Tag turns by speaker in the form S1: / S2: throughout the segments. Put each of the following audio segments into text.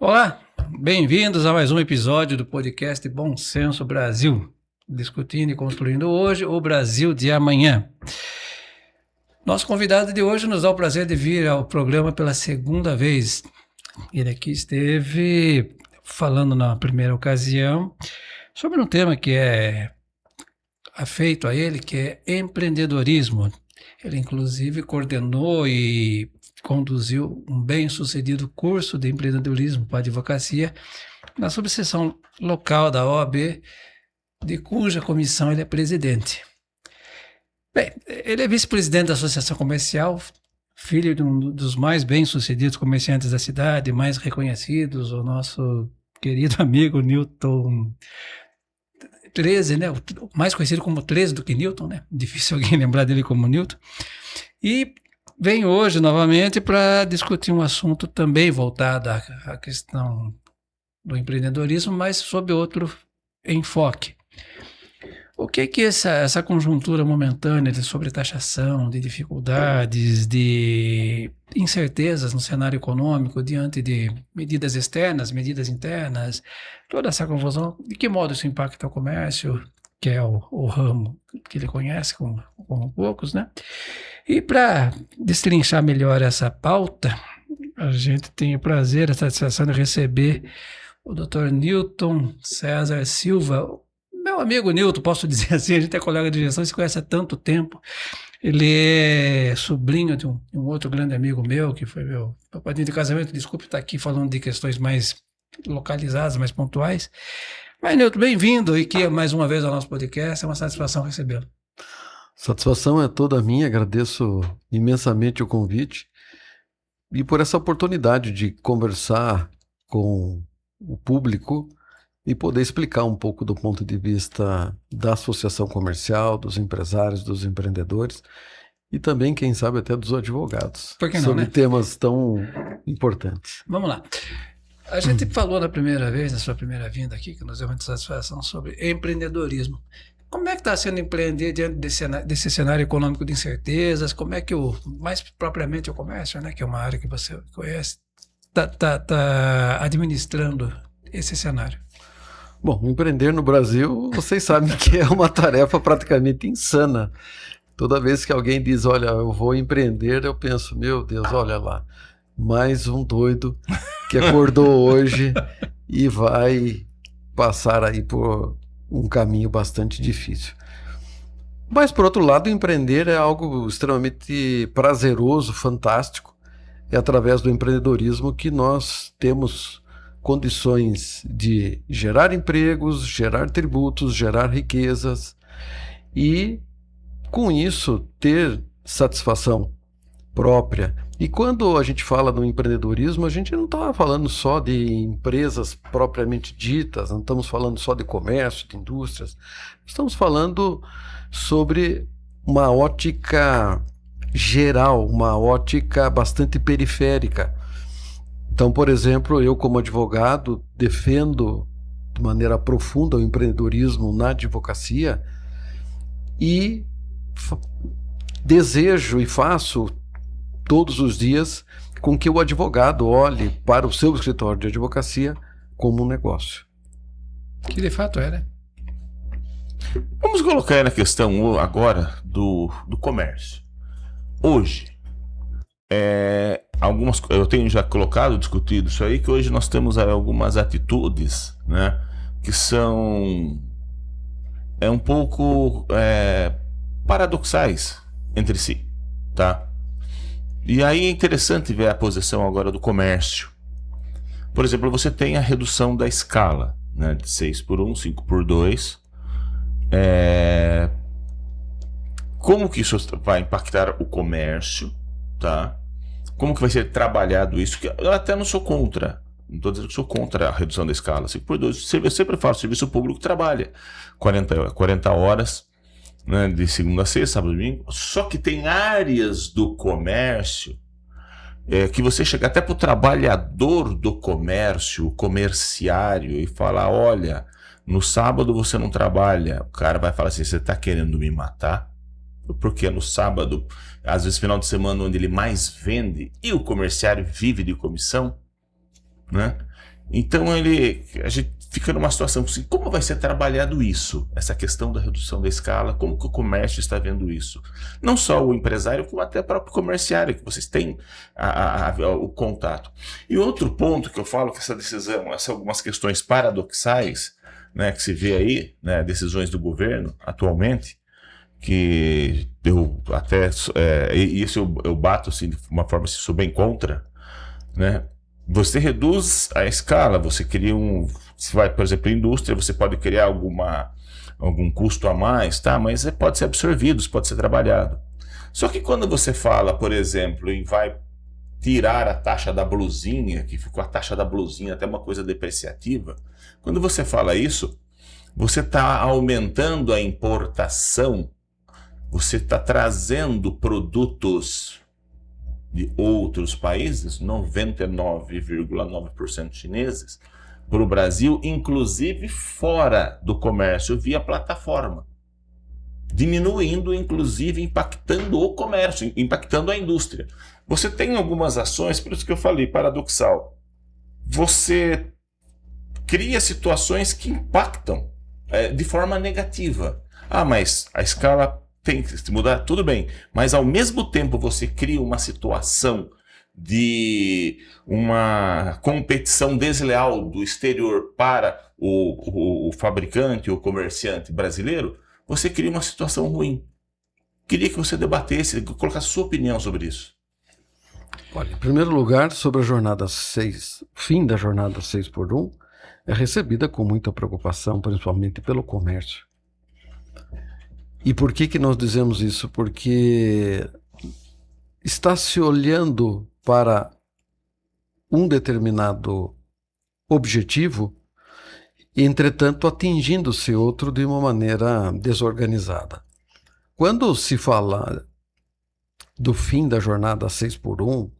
S1: Olá, bem-vindos a mais um episódio do podcast Bom Senso Brasil, discutindo e construindo hoje o Brasil de amanhã. Nosso convidado de hoje nos dá o prazer de vir ao programa pela segunda vez. Ele aqui esteve falando na primeira ocasião sobre um tema que é afeito a ele, que é empreendedorismo. Ele, inclusive, coordenou e conduziu um bem-sucedido curso de empreendedorismo para advocacia na subseção local da OAB, de cuja comissão ele é presidente. Bem, ele é vice-presidente da Associação Comercial, filho de um dos mais bem-sucedidos comerciantes da cidade, mais reconhecidos, o nosso querido amigo Newton 13, né? Mais conhecido como 13 do que Newton, né? Difícil alguém lembrar dele como Newton. E vem hoje novamente para discutir um assunto também voltado à questão do empreendedorismo, mas sob outro enfoque. O que essa conjuntura momentânea de sobretaxação, de dificuldades, de incertezas no cenário econômico diante de medidas externas, medidas internas, toda essa confusão, de que modo isso impacta o comércio, que é o ramo que ele conhece como poucos, né? E para destrinchar melhor essa pauta, a gente tem o prazer, a satisfação de receber o Dr. Newton César Silva. Meu amigo Newton, posso dizer assim, a gente é colega de gestão, se conhece há tanto tempo. Ele é sobrinho de um outro grande amigo meu, que foi meu padrinho de casamento. Desculpe estar aqui falando de questões mais localizadas, mais pontuais. Mas, Newton, bem-vindo aqui mais uma vez ao nosso podcast. É uma satisfação recebê-lo.
S2: Satisfação é toda minha, agradeço imensamente o convite e por essa oportunidade de conversar com o público e poder explicar um pouco do ponto de vista da associação comercial, dos empresários, dos empreendedores e também, quem sabe, até dos advogados.
S1: Por que não,
S2: sobre
S1: né?
S2: temas tão importantes.
S1: Vamos lá. A gente falou na primeira vez, na sua primeira vinda aqui, que nos deu muita satisfação, sobre empreendedorismo. Como é que está sendo empreender diante desse cenário econômico de incertezas? Como é que mais propriamente o comércio, né, que é uma área que você conhece, está administrando esse cenário?
S2: Bom, empreender no Brasil, vocês sabem que é uma tarefa praticamente insana. Toda vez que alguém diz, olha, eu vou empreender, eu penso, meu Deus, olha lá, mais um doido que acordou hoje e vai passar aí por um caminho bastante difícil. Mas, por outro lado, empreender é algo extremamente prazeroso, fantástico. É através do empreendedorismo que nós temos condições de gerar empregos, gerar tributos, gerar riquezas e, com isso, ter satisfação própria. E quando a gente fala no empreendedorismo, a gente não está falando só de empresas propriamente ditas, não estamos falando só de comércio, de indústrias, estamos falando sobre uma ótica geral, uma ótica bastante periférica. Então, por exemplo, eu como advogado defendo de maneira profunda o empreendedorismo na advocacia e desejo e faço todos os dias com que o advogado olhe para o seu escritório de advocacia como um negócio.
S1: Que de fato é, né?
S3: Vamos colocar aí na questão agora do comércio. Hoje, eu tenho já colocado, discutido isso aí, que hoje nós temos aí algumas atitudes, né, que são um pouco paradoxais entre si, tá? E aí é interessante ver a posição agora do comércio. Por exemplo, você tem a redução da escala, né, de 6x1, 5x2. Como que isso vai impactar o comércio, tá? Como que vai ser trabalhado isso? Que eu até não sou contra. Não estou dizendo que sou contra a redução da escala. 5x2, eu sempre falo, o serviço público trabalha 40 horas, né, de segunda a sexta, sábado e domingo. Só que tem áreas do comércio que você chega até para o trabalhar do comércio, o comerciário, e falar, olha, No sábado você não trabalha, o cara vai falar assim, você está querendo me matar? Porque no sábado, às vezes final de semana onde ele mais vende, e o comerciário vive de comissão, né? Então a gente fica numa situação assim, como vai ser trabalhado isso? Essa questão da redução da escala, como que o comércio está vendo isso? Não só o empresário, como até o próprio comerciário, que vocês têm o contato. E outro ponto que eu falo que essa decisão, essas algumas questões paradoxais, né, que se vê aí, né, decisões do governo atualmente, que eu até, isso eu bato assim, de uma forma assim, sou bem contra, né? Você reduz a escala, você cria se vai, por exemplo, em indústria, você pode criar algum custo a mais, tá? Mas pode ser absorvido, isso pode ser trabalhado. Só que quando você fala, por exemplo, em vai tirar a taxa da blusinha, que ficou a taxa da blusinha até uma coisa depreciativa, quando você fala isso, você está aumentando a importação, você está trazendo produtos de outros países, 99,9% chineses, para o Brasil, inclusive fora do comércio, via plataforma. Diminuindo, inclusive, impactando o comércio, impactando a indústria. Você tem algumas ações, por isso que eu falei, paradoxal. Você cria situações que impactam de forma negativa. Ah, mas a escala tem que mudar, tudo bem, mas ao mesmo tempo você cria uma situação de uma competição desleal do exterior para o fabricante ou comerciante brasileiro, você cria uma situação ruim. Queria que você debatesse, colocasse sua opinião sobre isso.
S2: Olha, em primeiro lugar, sobre a jornada 6, fim da jornada 6x1, é recebida com muita preocupação, principalmente pelo comércio. E por que nós dizemos isso? Porque está se olhando para um determinado objetivo, entretanto atingindo-se outro de uma maneira desorganizada. Quando se fala do fim da jornada 6x1,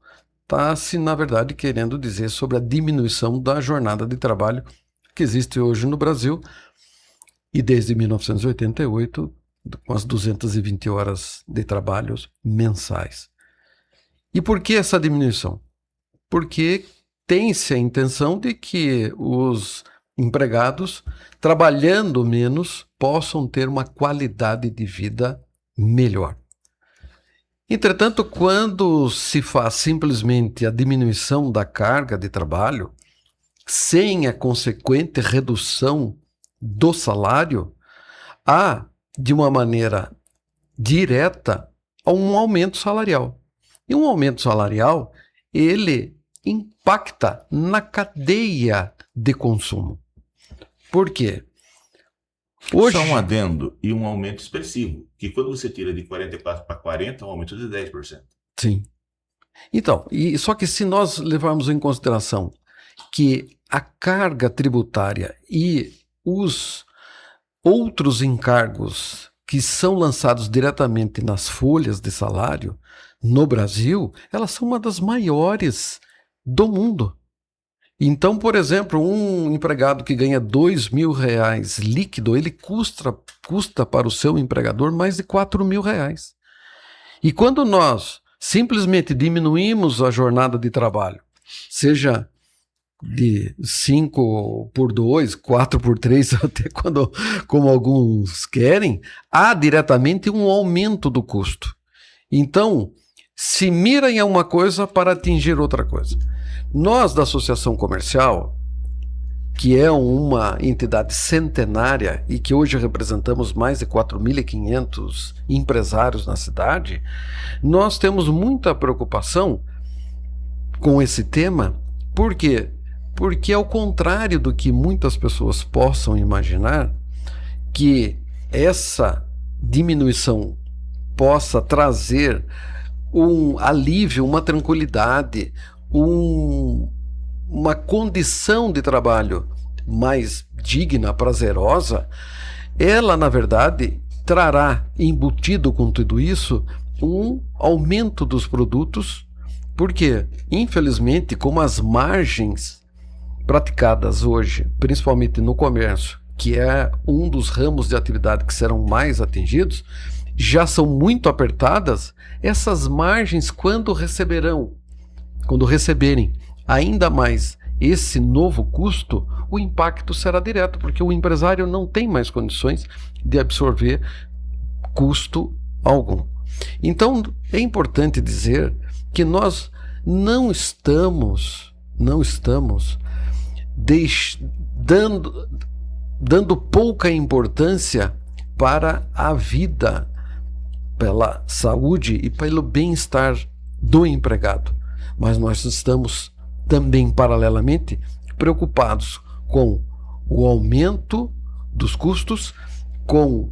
S2: está-se, na verdade, querendo dizer sobre a diminuição da jornada de trabalho que existe hoje no Brasil e desde 1988, com as 220 horas de trabalho mensais. E por que essa diminuição? Porque tem-se a intenção de que os empregados, trabalhando menos, possam ter uma qualidade de vida melhor. Entretanto, quando se faz simplesmente a diminuição da carga de trabalho, sem a consequente redução do salário, há, de uma maneira direta, um aumento salarial. E um aumento salarial, ele impacta na cadeia de consumo. Por quê? Hoje...
S3: Só um adendo e um aumento expressivo, que quando você tira de 44 para 40, é um aumento de 10%.
S2: Sim. Então, só que se nós levarmos em consideração que a carga tributária e os outros encargos que são lançados diretamente nas folhas de salário no Brasil, elas são uma das maiores do mundo. Então, por exemplo, um empregado que ganha R$2.000 líquido, ele custa para o seu empregador mais de R$4.000. E quando nós simplesmente diminuímos a jornada de trabalho, seja de 5x2, 4x3, até como alguns querem, há diretamente um aumento do custo. Então, se mira em uma coisa para atingir outra coisa. Nós, da Associação Comercial, que é uma entidade centenária e que hoje representamos mais de 4.500 empresários na cidade, nós temos muita preocupação com esse tema. Por quê? Porque, ao contrário do que muitas pessoas possam imaginar, que essa diminuição possa trazer um alívio, uma tranquilidade, uma condição de trabalho mais digna, prazerosa, ela, na verdade, trará embutido com tudo isso um aumento dos produtos, porque, infelizmente, como as margens praticadas hoje, principalmente no comércio que é um dos ramos de atividade que serão mais atingidos, já são muito apertadas. Essas margens, quando receberem ainda mais esse novo custo, o impacto será direto, porque o empresário não tem mais condições de absorver custo algum. Então, é importante dizer que nós não estamos dando pouca importância para a vida, pela saúde e pelo bem-estar do empregado. Mas nós estamos também, paralelamente, preocupados com o aumento dos custos, com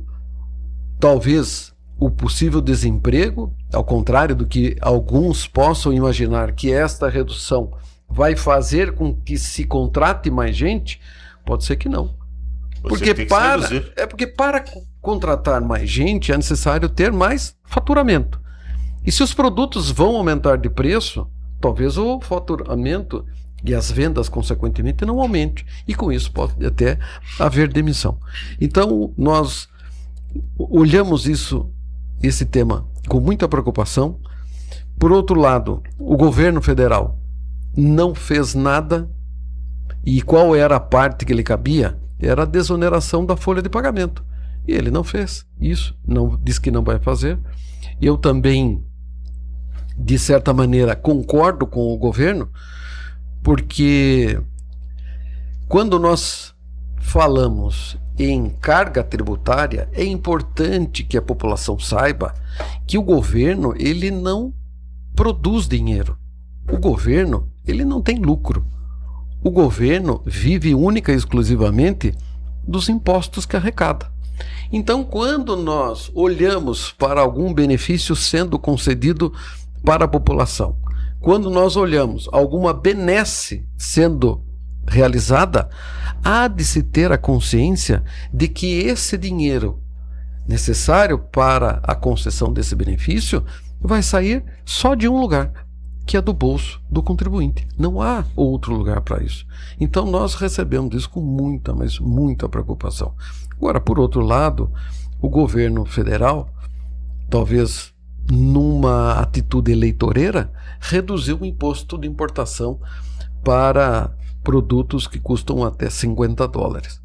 S2: talvez o possível desemprego, ao contrário do que alguns possam imaginar, que esta redução vai fazer com que se contrate mais gente. Pode ser que não. Porque para contratar mais gente é necessário ter mais faturamento. E se os produtos vão aumentar de preço, talvez o faturamento e as vendas, consequentemente, não aumente. E com isso pode até haver demissão. Então, nós olhamos esse tema com muita preocupação. Por outro lado, o governo federal não fez nada. E qual era a parte que lhe cabia? Era a desoneração da folha de pagamento. E ele não fez isso, disse que não vai fazer. Eu também, de certa maneira, concordo com o governo, porque quando nós falamos em carga tributária, é importante que a população saiba que o governo, ele não produz dinheiro. O governo, ele não tem lucro. O governo vive única e exclusivamente dos impostos que arrecada. Então, quando nós olhamos para algum benefício sendo concedido para a população, quando nós olhamos alguma benesse sendo realizada, há de se ter a consciência de que esse dinheiro necessário para a concessão desse benefício vai sair só de um lugar, que é do bolso do contribuinte. Não há outro lugar para isso. Então nós recebemos isso com muita, mas muita preocupação. Agora, por outro lado, o governo federal, talvez numa atitude eleitoreira, reduziu o imposto de importação para produtos que custam até $50.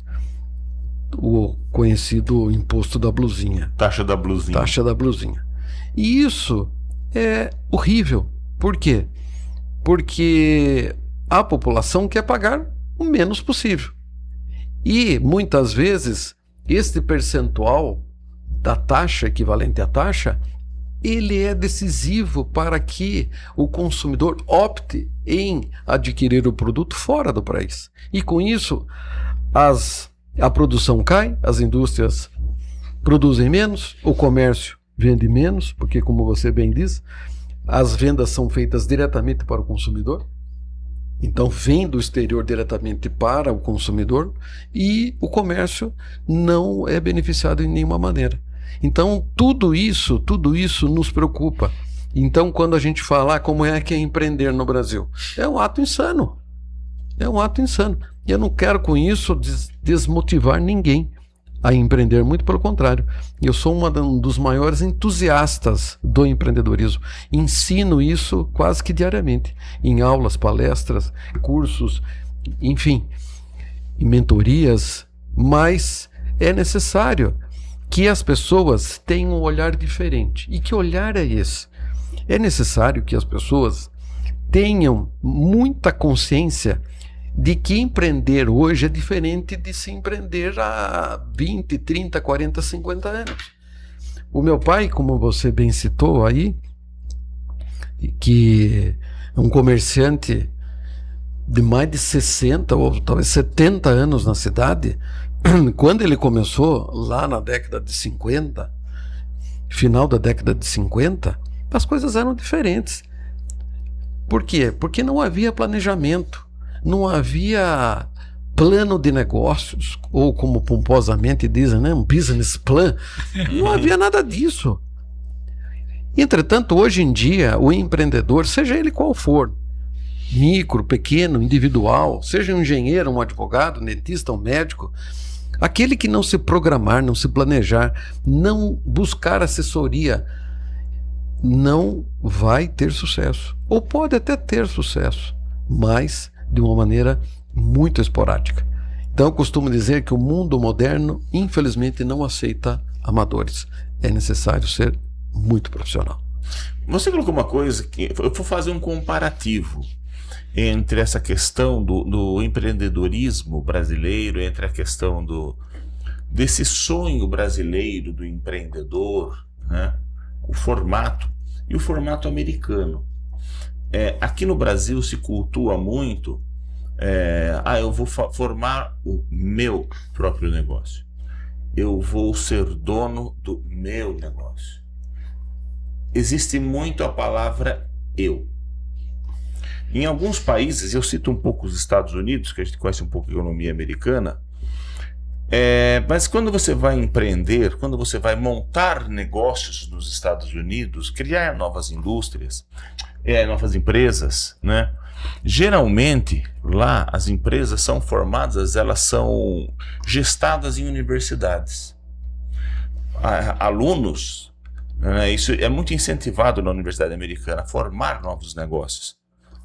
S2: O conhecido imposto da blusinha.
S3: Taxa da blusinha.
S2: E isso é horrível. Por quê? Porque a população quer pagar o menos possível. E, muitas vezes, este percentual da taxa, equivalente à taxa, ele é decisivo para que o consumidor opte em adquirir o produto fora do país. E, com isso, a produção cai, as indústrias produzem menos, o comércio vende menos, porque, como você bem diz, as vendas são feitas diretamente para o consumidor, então vem do exterior diretamente para o consumidor, e o comércio não é beneficiado em nenhuma maneira. Então tudo isso nos preocupa. Então, quando a gente fala como é que é empreender no Brasil, é um ato insano. E eu não quero com isso desmotivar ninguém a empreender, muito pelo contrário. Eu sou um dos maiores entusiastas do empreendedorismo. Ensino isso quase que diariamente, em aulas, palestras, cursos, enfim, em mentorias, mas é necessário que as pessoas tenham um olhar diferente. E que olhar é esse? É necessário que as pessoas tenham muita consciência de que empreender hoje é diferente de se empreender há 20, 30, 40, 50 anos. O meu pai, como você bem citou aí, que é um comerciante de mais de 60 ou talvez 70 anos na cidade, quando ele começou lá na década de 50, final da década de 50, as coisas eram diferentes. Por quê? Porque não havia planejamento. Não havia plano de negócios, ou como pomposamente dizem, né, um business plan. Não havia nada disso. Entretanto, hoje em dia, o empreendedor, seja ele qual for, micro, pequeno, individual, seja um engenheiro, um advogado, um dentista, um médico, Aquele que não se programar, não se planejar, não buscar assessoria, não vai ter sucesso. Ou pode até ter sucesso, mas de uma maneira muito esporádica. Então eu costumo dizer que o mundo moderno, infelizmente, não aceita amadores. É necessário ser muito profissional.
S3: Você colocou uma coisa que eu vou fazer um comparativo entre essa questão do empreendedorismo brasileiro, entre a questão desse sonho brasileiro do empreendedor, né? O formato e o formato americano. Aqui no Brasil se cultua muito, eu vou formar o meu próprio negócio. Eu vou ser dono do meu negócio. Existe muito a palavra eu. Em alguns países, eu cito um pouco os Estados Unidos, que a gente conhece um pouco a economia americana, mas quando você vai empreender, quando você vai montar negócios nos Estados Unidos, criar novas indústrias, novas empresas, né? Geralmente, lá as empresas são formadas, elas são gestadas em universidades. Alunos, né, isso é muito incentivado na Universidade Americana, formar novos negócios.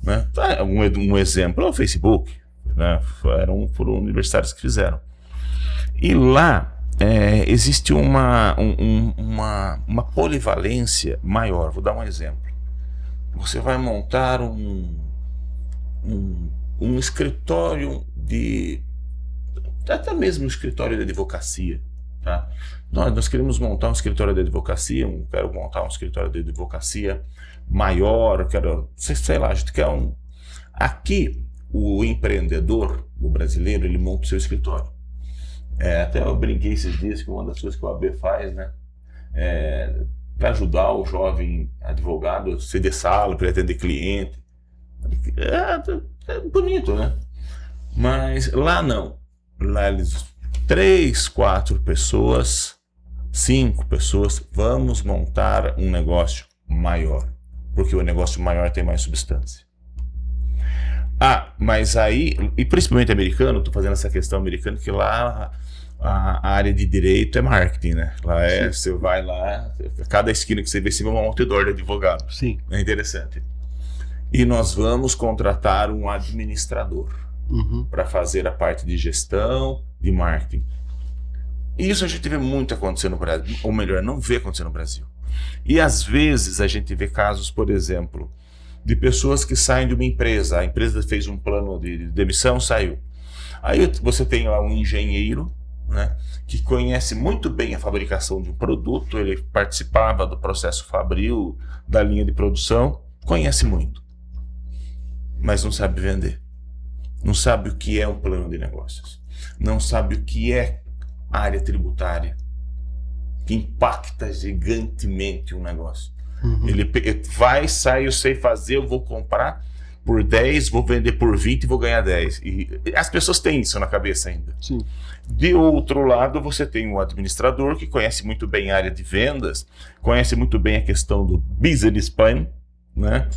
S3: Né? Um exemplo é o Facebook, né? Foram universitários que fizeram. E lá existe uma polivalência maior. Vou dar um exemplo. Você vai montar um escritório até mesmo um escritório de advocacia, tá? Nós queremos montar um escritório de advocacia, quero montar um escritório de advocacia maior, sei lá, a gente quer Aqui, o empreendedor, o brasileiro, ele monta o seu escritório. Até eu brinquei esses dias que uma das coisas que o AB faz, né, para ajudar o jovem advogado a ceder sala, para ele atender cliente. É bonito, né? Mas lá não. Lá eles 3, 4 pessoas, 5 pessoas, vamos montar um negócio maior, porque o negócio maior tem mais substância. Mas aí, e principalmente americano, estou fazendo essa questão americana, que lá a área de direito é marketing, né? Lá você vai lá, cada esquina que você vê, você vê um outdoor de advogado.
S2: Sim.
S3: É interessante. E nós vamos contratar um administrador para fazer a parte de gestão, de marketing. Isso a gente vê muito acontecer no Brasil, ou melhor, não vê acontecer no Brasil. E às vezes a gente vê casos, por exemplo, de pessoas que saem de uma empresa, a empresa fez um plano de demissão, saiu. Aí você tem lá um engenheiro, né, que conhece muito bem a fabricação de um produto, ele participava do processo fabril, da linha de produção, conhece muito, mas não sabe vender, não sabe o que é um plano de negócios, não sabe o que é área tributária, que impacta gigantemente um negócio. Ele vai, sai, eu sei fazer, eu vou comprar por 10, vou vender por 20 e vou ganhar 10. E as pessoas têm isso na cabeça ainda.
S2: Sim.
S3: De outro lado, você tem um administrador que conhece muito bem a área de vendas, conhece muito bem a questão do business plan, né?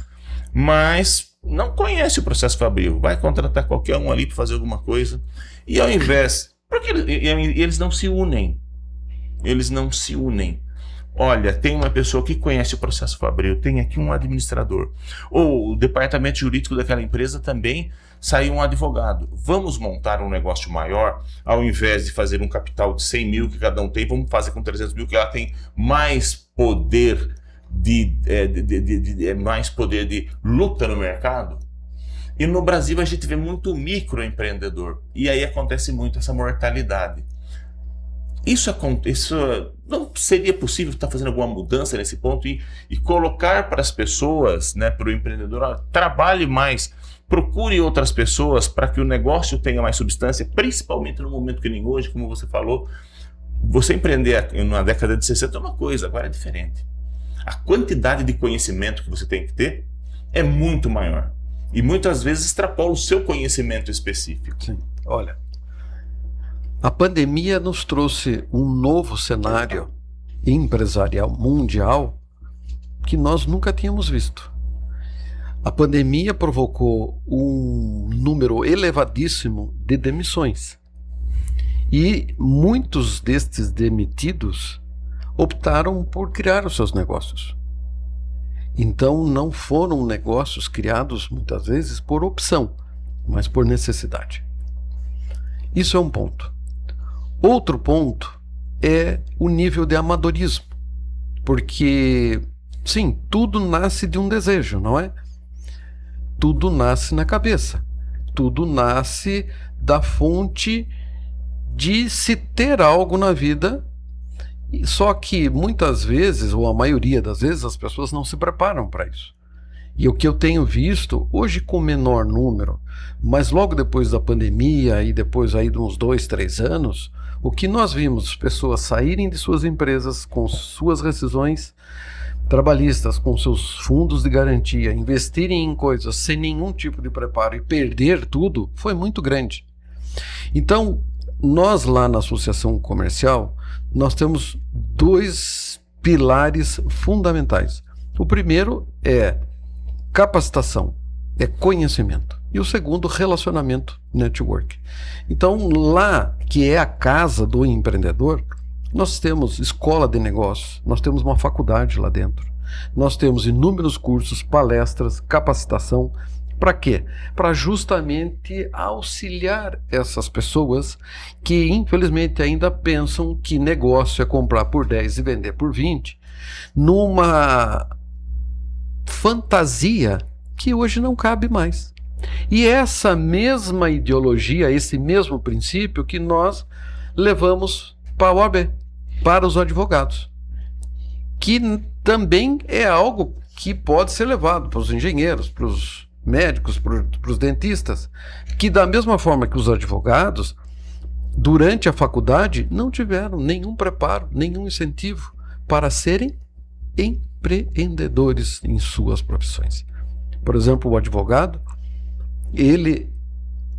S3: Mas não conhece o processo fabril. Vai contratar qualquer um ali para fazer alguma coisa. E ao invés... Porque eles não se unem. Eles não se unem. Olha, tem uma pessoa que conhece o processo fabril, tem aqui um administrador. Ou o departamento jurídico daquela empresa também saiu um advogado. Vamos montar um negócio maior, ao invés de fazer um capital de 100 mil que cada um tem, vamos fazer com 300 mil que ela tem mais poder mais poder de luta no mercado. E no Brasil a gente vê muito microempreendedor. E aí acontece muito essa mortalidade. Isso não seria possível estar fazendo alguma mudança nesse ponto e colocar para as pessoas, né, para o empreendedor, trabalhe mais, procure outras pessoas para que o negócio tenha mais substância, principalmente no momento que nem hoje, como você falou. Você empreender na década de 60 é uma coisa, agora é diferente. A quantidade de conhecimento que você tem que ter é muito maior. E muitas vezes extrapola o seu conhecimento específico.
S2: Sim. Olha, a pandemia nos trouxe um novo cenário empresarial mundial que nós nunca tínhamos visto. A pandemia provocou um número elevadíssimo de demissões. E muitos destes demitidos optaram por criar os seus negócios. Então não foram negócios criados muitas vezes por opção, mas por necessidade. Isso é um ponto. Outro ponto é o nível de amadorismo, porque sim, tudo nasce de um desejo, não é? Tudo nasce na cabeça, tudo nasce da fonte de se ter algo na vida. Só que muitas vezes, ou a maioria das vezes, as pessoas não se preparam para isso. E o que eu tenho visto, hoje com menor número, mas logo depois da pandemia e depois aí de uns 2, 3 anos, o que nós vimos, pessoas saírem de suas empresas com suas rescisões trabalhistas, com seus fundos de garantia, investirem em coisas sem nenhum tipo de preparo e perder tudo, foi muito grande. Então, nós lá na Associação Comercial, nós temos 2 pilares fundamentais. O primeiro é capacitação, é conhecimento. E o segundo, relacionamento, network. Então, lá, que é a casa do empreendedor, nós temos escola de negócios, nós temos uma faculdade lá dentro. Nós temos inúmeros cursos, palestras, capacitação. Para quê? Para justamente auxiliar essas pessoas que, infelizmente, ainda pensam que negócio é comprar por 10 e vender por 20, numa fantasia que hoje não cabe mais. E essa mesma ideologia, esse mesmo princípio que nós levamos para a OAB, para os advogados, que também é algo que pode ser levado para os engenheiros, para os médicos, para os dentistas, que da mesma forma que os advogados, durante a faculdade, não tiveram nenhum preparo, nenhum incentivo para serem empreendedores em suas profissões. Por exemplo, o advogado, ele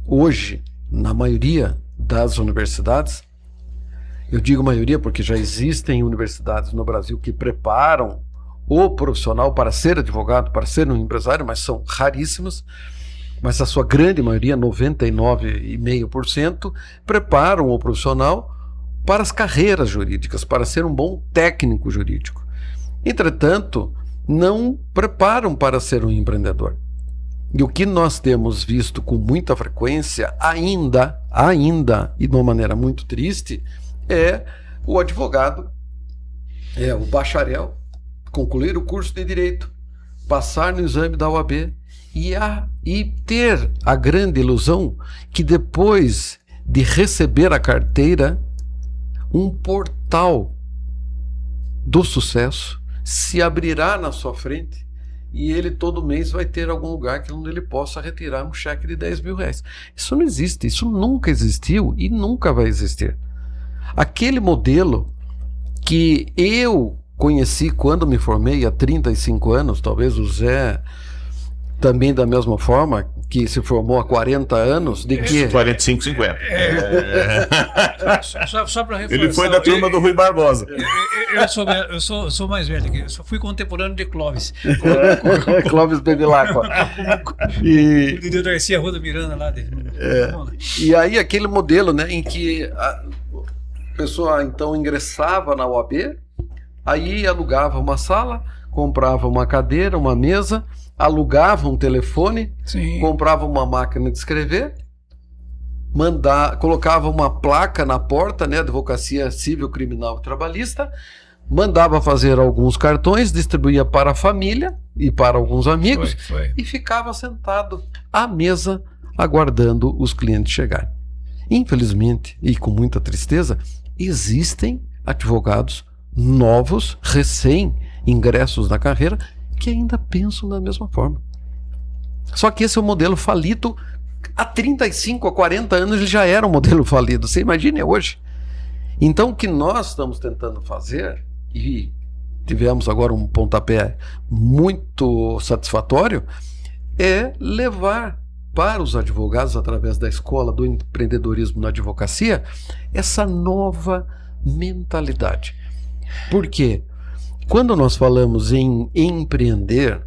S2: hoje, na maioria das universidades, eu digo maioria porque já existem universidades no Brasil que preparam o profissional para ser advogado, para ser um empresário, mas são raríssimas, mas a sua grande maioria, 99,5%, preparam o profissional para as carreiras jurídicas, para ser um bom técnico jurídico. Entretanto, não preparam para ser um empreendedor. E o que nós temos visto com muita frequência, ainda, e de uma maneira muito triste, é o advogado, o bacharel, concluir o curso de Direito, passar no exame da OAB e ter a grande ilusão que depois de receber a carteira, um portal do sucesso se abrirá na sua frente e ele todo mês vai ter algum lugar onde ele possa retirar um cheque de 10 mil reais. Isso não existe, isso nunca existiu e nunca vai existir. Aquele modelo que eu conheci quando me formei há 35 anos, talvez o Zé também da mesma forma, que se formou há 40 anos, de que...
S3: 45, 50.
S1: Só para reforçar...
S3: Ele foi da turma do Rui Barbosa.
S1: Eu sou mais velho aqui, eu só fui contemporâneo de Clóvis.
S2: Clóvis Bevilacqua.
S1: E o Darcy Arruda Miranda lá.
S2: E aí aquele modelo, né, em que a pessoa então ingressava na OAB, aí alugava uma sala, comprava uma cadeira, uma mesa, alugava um telefone, sim, comprava uma máquina de escrever, colocava uma placa na porta, né, Advocacia Civil, Criminal e Trabalhista, mandava fazer alguns cartões, distribuía para a família e para alguns amigos e ficava sentado à mesa aguardando os clientes chegarem. Infelizmente, e com muita tristeza, existem advogados novos, recém-ingressos na carreira, que ainda pensam da mesma forma. Só que esse é um modelo falido. Há 35, a 40 anos ele já era um modelo falido. Você imagina hoje. Então o que nós estamos tentando fazer, e tivemos agora um pontapé muito satisfatório, é levar para os advogados, através da Escola do Empreendedorismo na Advocacia, essa nova mentalidade. Por quê? Quando nós falamos em empreender,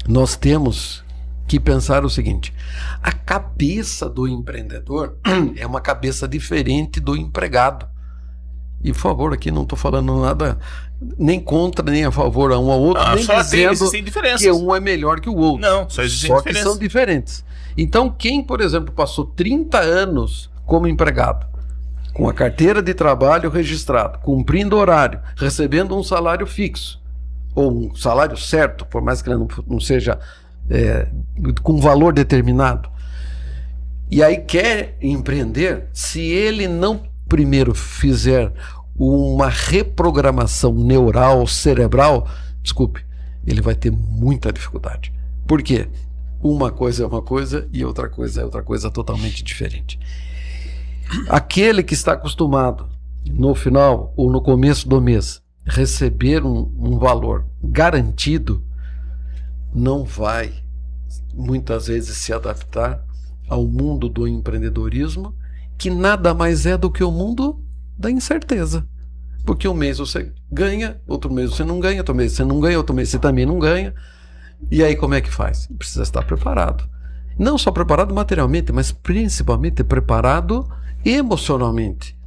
S2: nós temos que pensar o seguinte: a cabeça do empreendedor é uma cabeça diferente do empregado. E, por favor, aqui não estou falando nada nem contra, nem a favor a um ao outro, nem dizendo que um é melhor que o outro.
S3: Não, só existem
S2: diferenças. Que são diferentes. Então, quem, por exemplo, passou 30 anos como empregado, com a carteira de trabalho registrada, cumprindo horário, recebendo um salário fixo, ou um salário certo, por mais que ele não seja com valor determinado, e aí quer empreender, se ele não primeiro fizer uma reprogramação neural, cerebral, desculpe, ele vai ter muita dificuldade. Por quê? Uma coisa é uma coisa e outra coisa é outra coisa totalmente diferente. Aquele que está acostumado no final ou no começo do mês receber um valor garantido, não vai muitas vezes se adaptar ao mundo do empreendedorismo, que nada mais é do que o mundo da incerteza. Porque um mês você ganha, outro mês você não ganha, outro mês você não ganha, outro mês você também não ganha. E aí como é que faz? Precisa estar preparado. Não só preparado materialmente, mas principalmente preparado emocionalmente.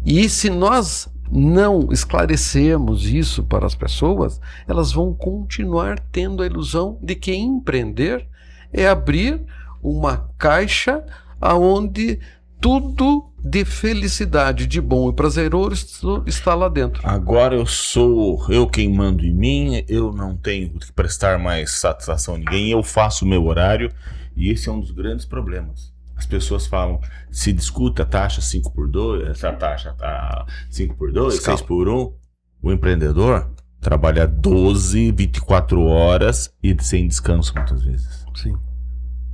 S2: E se nós não esclarecermos isso para as pessoas, elas vão continuar tendo a ilusão de que empreender é abrir uma caixa aonde tudo de felicidade, de bom e prazeroso está lá dentro.
S3: Agora eu quem mando em mim, eu não tenho que prestar mais satisfação a ninguém, eu faço o meu horário, e esse é um dos grandes problemas. As pessoas falam, se discute a taxa 5x2, essa taxa tá 5x2, 6x1, o empreendedor trabalha 12, 24 horas e sem descanso muitas vezes.
S2: Sim.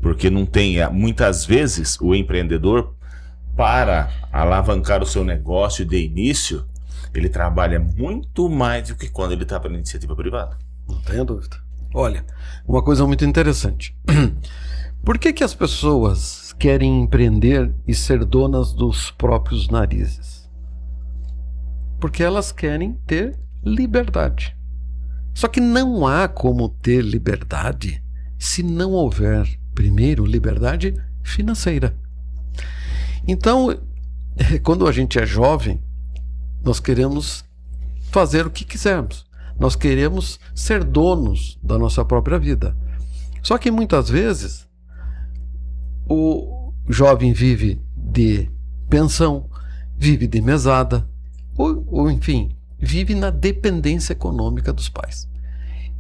S3: Porque não tem, muitas vezes o empreendedor, para alavancar o seu negócio de início, ele trabalha muito mais do que quando ele está para a iniciativa privada.
S2: Não tenha dúvida. Olha, uma coisa muito interessante. Por que as pessoas querem empreender e ser donas dos próprios narizes? Porque elas querem ter liberdade. Só que não há como ter liberdade se não houver, primeiro, liberdade financeira. Então, quando a gente é jovem, nós queremos fazer o que quisermos. Nós queremos ser donos da nossa própria vida. Só que muitas vezes o jovem vive de pensão, vive de mesada, ou enfim, vive na dependência econômica dos pais.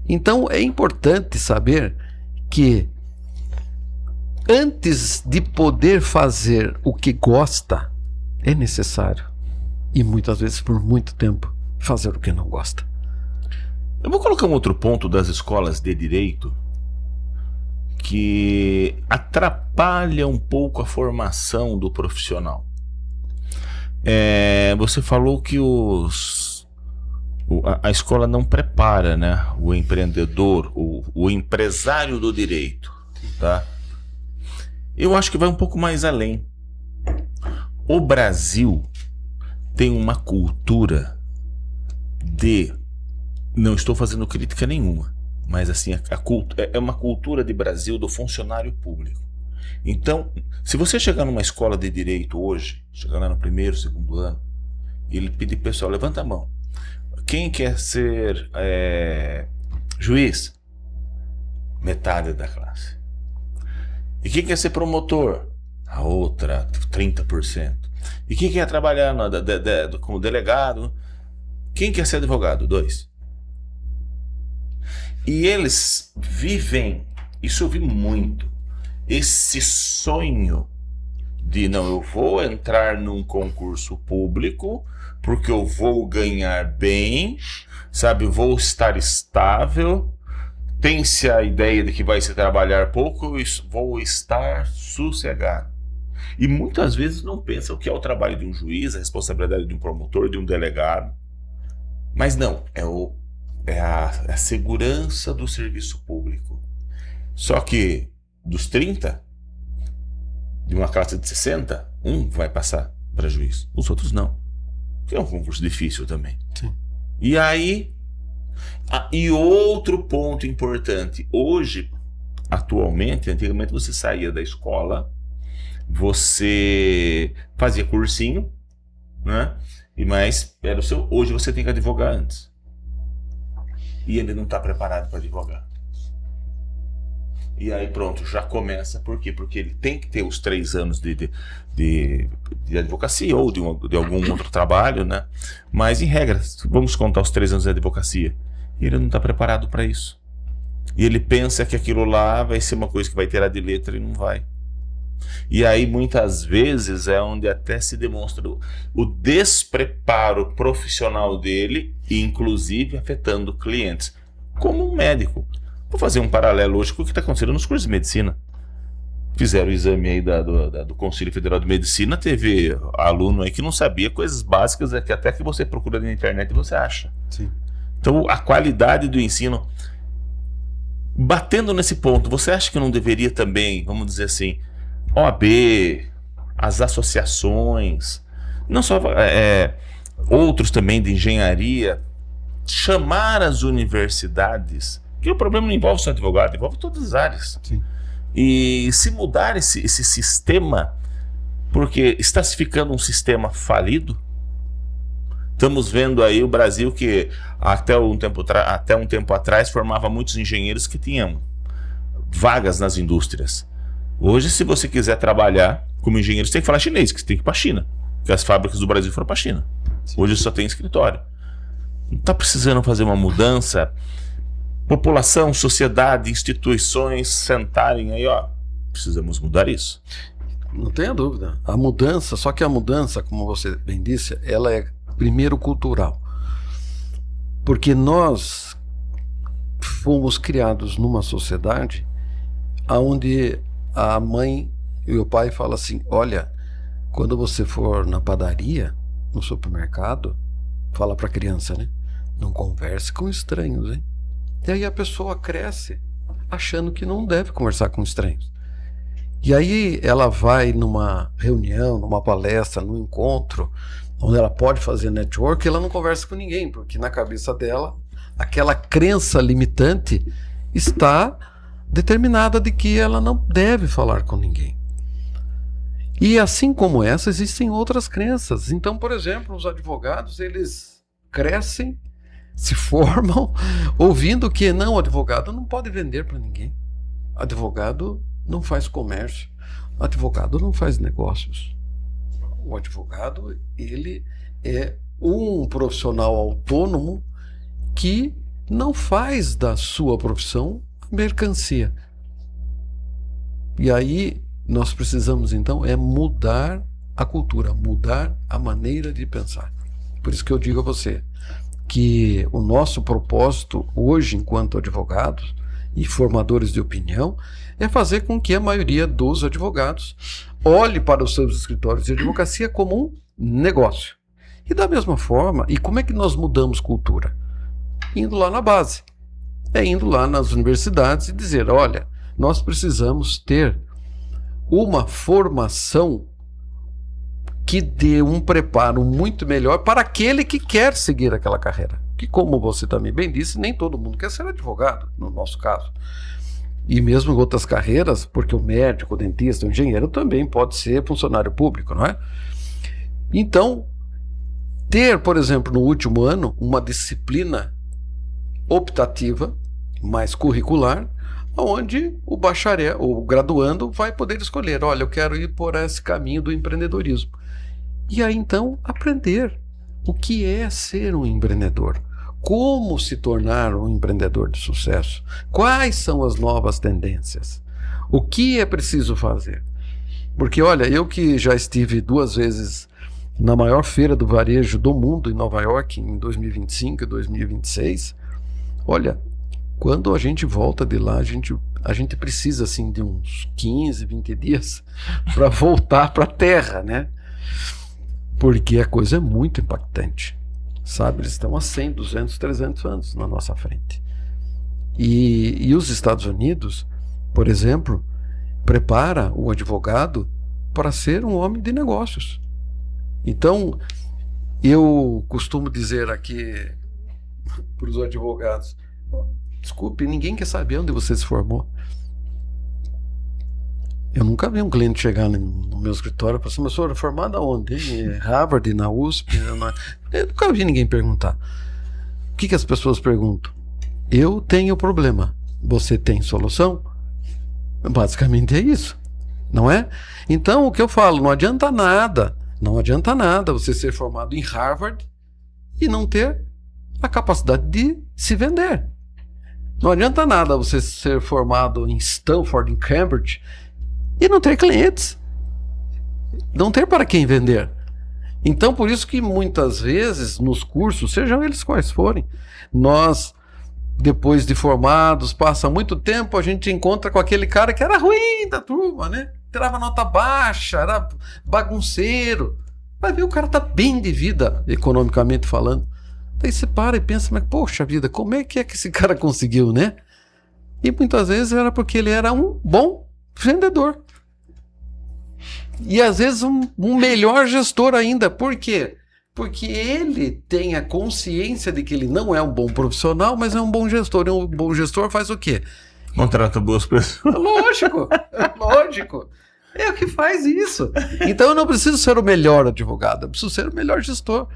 S2: Então é importante saber que antes de poder fazer o que gosta, é necessário, e muitas vezes por muito tempo, fazer o que não gosta.
S3: Eu vou colocar um outro ponto das escolas de direito que atrapalha um pouco a formação do profissional. Você falou que a escola não prepara, né, o empreendedor, o empresário do direito, tá? Eu acho que vai um pouco mais além. O Brasil tem uma cultura de... Não estou fazendo crítica nenhuma, mas assim, é uma cultura de Brasil do funcionário público. Então, se você chegar numa escola de direito hoje, chegar lá no primeiro, segundo ano, e ele pedir, pessoal, levanta a mão. Quem quer ser juiz? Metade da classe. E quem quer ser promotor? A outra, 30%. E quem quer trabalhar como delegado? Quem quer ser advogado? 2%. E eles vivem, isso eu vi muito, esse sonho de não, eu vou entrar num concurso público porque eu vou ganhar bem, sabe, vou estar estável, tem-se a ideia de que vai se trabalhar pouco, eu vou estar sossegado. E muitas vezes não pensam que é o trabalho de um juiz, a responsabilidade de um promotor, de um delegado. Mas não, é a segurança do serviço público. Só que dos 30, de uma classe de 60, um vai passar para juiz, os outros não. Que é um concurso difícil também.
S2: Sim.
S3: E aí, e outro ponto importante, hoje atualmente, antigamente você saía da escola, você fazia cursinho, né? Mas era o seu. Hoje você tem que advogar antes. E ele não está preparado para advogar. E aí pronto, já começa. Por quê? Porque ele tem que ter os 3 anos de advocacia ou de algum outro trabalho, né? Mas em regra, vamos contar os 3 anos de advocacia. E ele não está preparado para isso. E ele pensa que aquilo lá vai ser uma coisa que vai ter a de letra e não vai. E aí muitas vezes é onde até se demonstra o despreparo profissional dele, inclusive afetando clientes. Como um médico. Vou fazer um paralelo hoje com o que está acontecendo nos cursos de medicina. Fizeram o exame aí do Conselho Federal de Medicina, teve aluno aí que não sabia coisas básicas que até que você procura na internet você acha.
S2: Sim.
S3: Então a qualidade do ensino, batendo nesse ponto, você acha que não deveria também, vamos dizer assim, OAB, as associações, não só outros também de engenharia, chamar as universidades, que o problema não envolve só advogado, envolve todas as áreas.
S2: Sim.
S3: E se mudar esse sistema, porque está se ficando um sistema falido. Estamos vendo aí o Brasil que até um tempo atrás formava muitos engenheiros que tinham vagas nas indústrias. Hoje, se você quiser trabalhar como engenheiro, você tem que falar chinês, que você tem que ir para a China. Porque as fábricas do Brasil foram para a China. Sim. Hoje só tem escritório. Não está precisando fazer uma mudança? População, sociedade, instituições sentarem aí, ó. Precisamos mudar isso.
S2: Não tenha dúvida. A mudança, só que a mudança, como você bem disse, ela é primeiro cultural. Porque nós fomos criados numa sociedade onde a mãe e o pai falam assim, olha, quando você for na padaria, no supermercado, fala para a criança, né? Não converse com estranhos, hein? E aí a pessoa cresce achando que não deve conversar com estranhos. E aí ela vai numa reunião, numa palestra, num encontro, onde ela pode fazer network, e ela não conversa com ninguém, porque na cabeça dela, aquela crença limitante está determinada de que ela não deve falar com ninguém. E assim como essa, existem outras crenças. Então, por exemplo, os advogados, eles crescem, se formam, ouvindo que não, o advogado não pode vender para ninguém. Advogado não faz comércio. Advogado não faz negócios. O advogado, ele é um profissional autônomo que não faz da sua profissão mercancia. E aí nós precisamos então mudar a cultura, mudar a maneira de pensar. Por isso que eu digo a você que o nosso propósito hoje, enquanto advogados e formadores de opinião, é fazer com que a maioria dos advogados olhe para os seus escritórios de advocacia como um negócio. E da mesma forma, e como é que nós mudamos cultura? Indo lá na base. Indo lá nas universidades e dizer, olha, nós precisamos ter uma formação que dê um preparo muito melhor para aquele que quer seguir aquela carreira. Que, como você também bem disse, nem todo mundo quer ser advogado, no nosso caso. E mesmo em outras carreiras, porque o médico, o dentista, o engenheiro também pode ser funcionário público, não é? Então, ter, por exemplo, no último ano, uma disciplina optativa, mais curricular, onde o bacharel, o graduando, vai poder escolher, olha, eu quero ir por esse caminho do empreendedorismo. E aí, então, aprender o que é ser um empreendedor. Como se tornar um empreendedor de sucesso? Quais são as novas tendências? O que é preciso fazer? Porque, olha, eu que já estive 2 vezes na maior feira do varejo do mundo, em Nova York, em 2025 e 2026, olha, quando a gente volta de lá, a gente precisa assim, de uns 15, 20 dias para voltar para a terra, né? Porque a coisa é muito impactante. Sabe, eles estão há 100, 200, 300 anos na nossa frente. E os Estados Unidos, por exemplo, prepara o advogado para ser um homem de negócios. Então, eu costumo dizer aqui para os advogados, desculpe, ninguém quer saber onde você se formou. Eu nunca vi um cliente chegar no meu escritório e falar assim, mas senhor, formado aonde? Em Harvard, na USP? Eu nunca vi ninguém perguntar. O que as pessoas perguntam? Eu tenho problema. Você tem solução? Basicamente é isso, não é? Então, o que eu falo, não adianta nada você ser formado em Harvard e não ter a capacidade de se vender. Não adianta nada você ser formado em Stanford, em Cambridge, e não ter clientes. Não ter para quem vender. Então, por isso que muitas vezes, nos cursos, sejam eles quais forem, nós, depois de formados, passa muito tempo, a gente encontra com aquele cara que era ruim da turma, né? Tirava nota baixa, era bagunceiro. Vai ver, o cara tá bem de vida, economicamente falando. Daí você para e pensa, mas poxa vida, como é que esse cara conseguiu, né? E muitas vezes era porque ele era um bom vendedor. E às vezes um melhor gestor ainda. Por quê? Porque ele tem a consciência de que ele não é um bom profissional, mas é um bom gestor. E um bom gestor faz o quê?
S3: Contrata boas pessoas.
S2: Lógico, lógico. É o que faz isso. Então eu não preciso ser o melhor advogado, eu preciso ser o melhor gestor.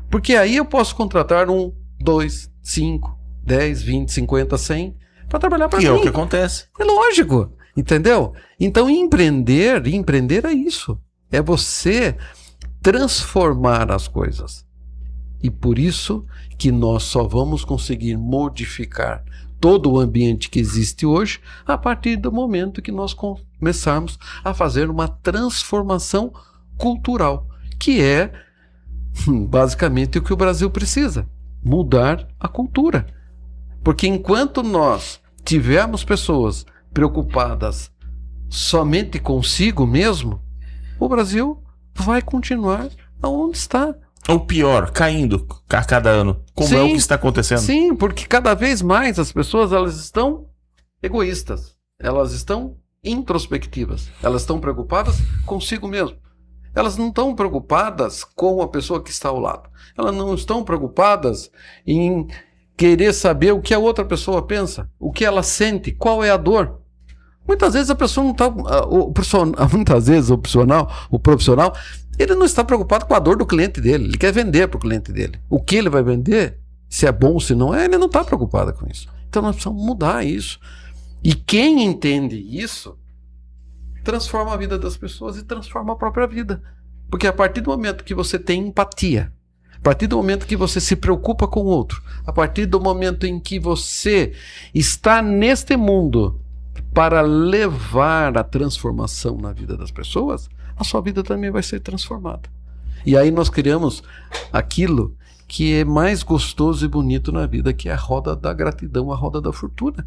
S2: Porque aí eu posso contratar 1, 2, 5, 10, 20, 50, 100 para trabalhar para mim.
S3: E é o que acontece.
S2: É lógico, entendeu? Então empreender é isso. É você transformar as coisas. E por isso que nós só vamos conseguir modificar todo o ambiente que existe hoje a partir do momento que nós começarmos a fazer uma transformação cultural, que é basicamente o que o Brasil precisa, mudar a cultura. Porque enquanto nós tivermos pessoas preocupadas somente consigo mesmo, o Brasil vai continuar aonde está.
S3: Ou pior, caindo a cada ano. Como é o que está acontecendo.
S2: Sim, porque cada vez mais as pessoas elas estão egoístas, elas estão introspectivas, elas estão preocupadas consigo mesmo. Elas não estão preocupadas com a pessoa que está ao lado. Elas não estão preocupadas em querer saber o que a outra pessoa pensa, o que ela sente, qual é a dor. Muitas vezes a pessoa não está... Muitas vezes o profissional, ele não está preocupado com a dor do cliente dele. Ele quer vender para o cliente dele. O que ele vai vender, se é bom, se não é, ele não está preocupado com isso. Então nós precisamos mudar isso. E quem entende isso, transforma a vida das pessoas e transforma a própria vida. Porque a partir do momento que você tem empatia, a partir do momento que você se preocupa com o outro, a partir do momento em que você está neste mundo para levar a transformação na vida das pessoas, a sua vida também vai ser transformada. E aí nós criamos aquilo que é mais gostoso e bonito na vida, que é a roda da gratidão, a roda da fortuna.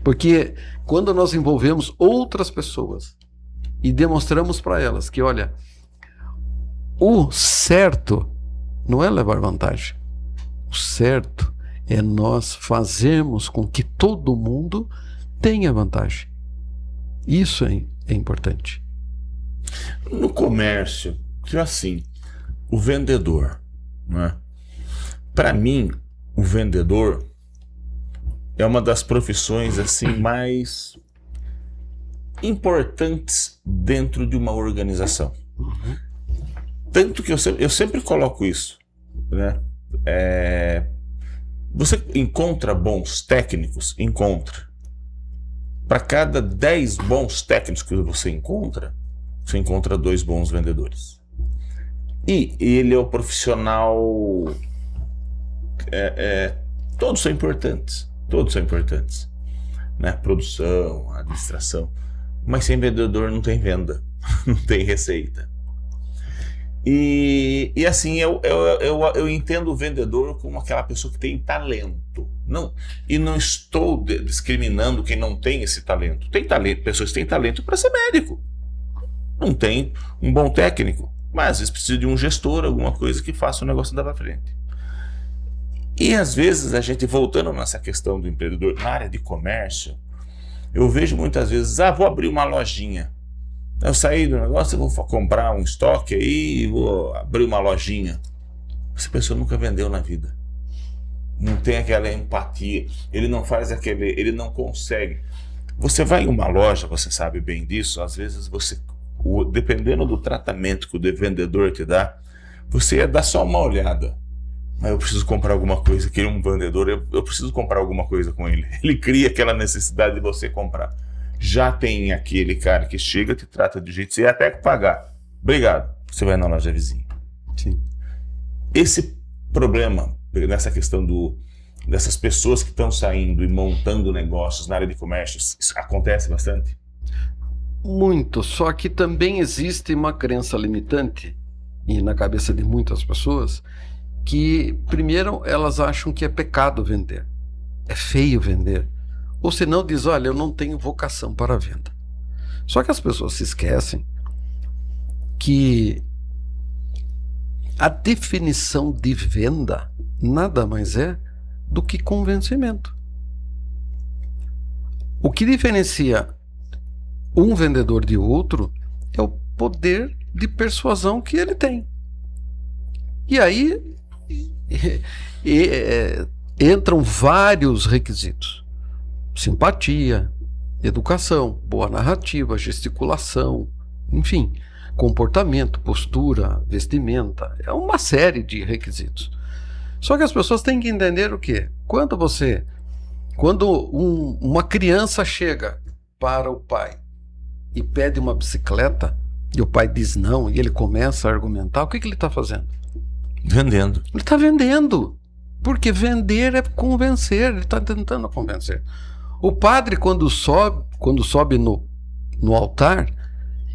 S2: Porque quando nós envolvemos outras pessoas e demonstramos para elas que, olha, o certo não é levar vantagem. O certo é nós fazermos com que todo mundo tenha vantagem. Isso é importante.
S3: No comércio, que assim, o vendedor, né? Para mim, o vendedor é uma das profissões assim mais importantes dentro de uma organização.
S2: Uhum.
S3: Tanto que eu sempre coloco isso, né? Você encontra bons técnicos? Encontra. Para cada 10 bons técnicos que você encontra 2 bons vendedores. E ele é o profissional... todos são importantes. Todos são importantes. Né? Produção, administração. Mas sem vendedor não tem venda. Não tem receita. E assim, eu entendo o vendedor como aquela pessoa que tem talento. E não estou discriminando quem não tem esse talento. Tem talento, pessoas que têm talento para ser médico. Não tem um bom técnico, mas às vezes precisa de um gestor, alguma coisa que faça o negócio andar para frente. E às vezes a gente, voltando nessa questão do empreendedor, na área de comércio, eu vejo muitas vezes, vou abrir uma lojinha. Eu saí do negócio, eu vou comprar um estoque aí, vou abrir uma lojinha. Essa pessoa nunca vendeu na vida. Não tem aquela empatia, ele não faz ele não consegue Você vai em uma loja, você sabe bem disso, às vezes dependendo do tratamento que o vendedor te dá, você dá só uma olhada. Mas eu preciso comprar alguma coisa, que ele é um vendedor, eu preciso comprar alguma coisa com ele. Ele cria aquela necessidade de você comprar. Já tem aquele cara que chega, te trata de jeito, você ia até pagar. Obrigado. Você vai na loja vizinha.
S2: Sim.
S3: Esse problema, nessa questão dessas pessoas que estão saindo e montando negócios na área de comércio, isso acontece bastante?
S2: Muito, só que também existe uma crença limitante, e na cabeça de muitas pessoas, que primeiro elas acham que é pecado vender, é feio vender, ou senão diz, olha, eu não tenho vocação para a venda. Só que as pessoas se esquecem que a definição de venda nada mais é do que convencimento. O que diferencia um vendedor de outro é o poder de persuasão que ele tem. E aí entram vários requisitos: simpatia, educação, boa narrativa, gesticulação, enfim, comportamento, postura, vestimenta. É uma série de requisitos. Só que as pessoas têm que entender o quê? Quando uma criança chega para o pai e pede uma bicicleta, e o pai diz não, e ele começa a argumentar, o que ele está fazendo?
S3: Vendendo.
S2: Ele está vendendo, porque vender é convencer, ele está tentando convencer. O padre, quando sobe no altar